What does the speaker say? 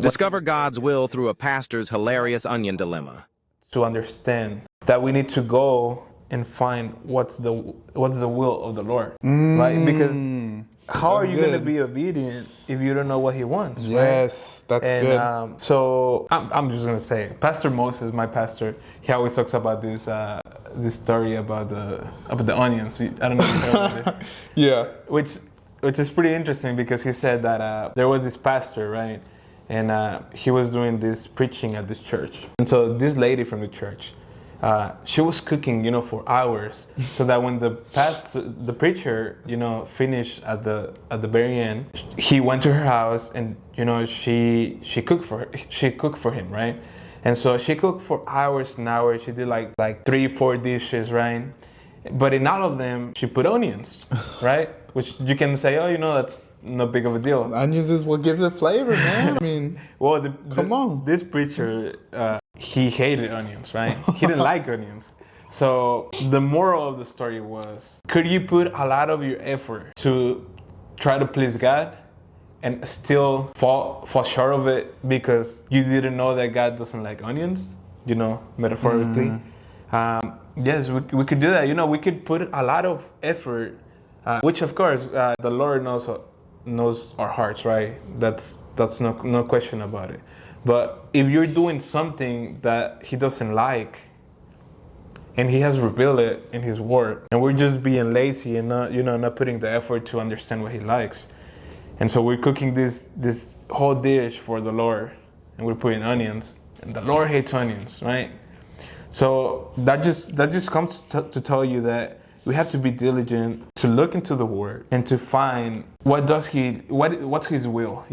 Discover God's will through a pastor's hilarious onion dilemma. To understand that we need to go and find what's the will of the Lord, right? Because how are you going to be obedient if you don't know what He wants? Yes, right? that's good. So I'm just going to say, Pastor Moses, my pastor, he always talks about this story about the onions. I don't know if you heard about it. Yeah. Which is pretty interesting because he said that there was this pastor, right? And he was doing this preaching at this church. And so this lady from the church, she was cooking, for hours, so that when the preacher, finished at the very end, he went to her house and, she cooked for him, right? And so she cooked for hours and hours. She did like 3-4 dishes, right? But in all of them, she put onions, right? Which you can say, that's no big of a deal. Onions is what gives it flavor, man. I mean, well, come on. This preacher, he hated onions, right? He didn't like onions. So the moral of the story was, could you put a lot of your effort to try to please God and still fall short of it because you didn't know that God doesn't like onions, metaphorically? Yes, we could do that. We could put a lot of effort, which of course the Lord knows our hearts, right? That's no question about it. But if you're doing something that He doesn't like, and He has revealed it in His Word, and we're just being lazy and not putting the effort to understand what He likes, and so we're cooking this whole dish for the Lord, and we're putting onions, and the Lord hates onions, right? So that just comes to tell you that we have to be diligent to look into the Word and to find what's His will,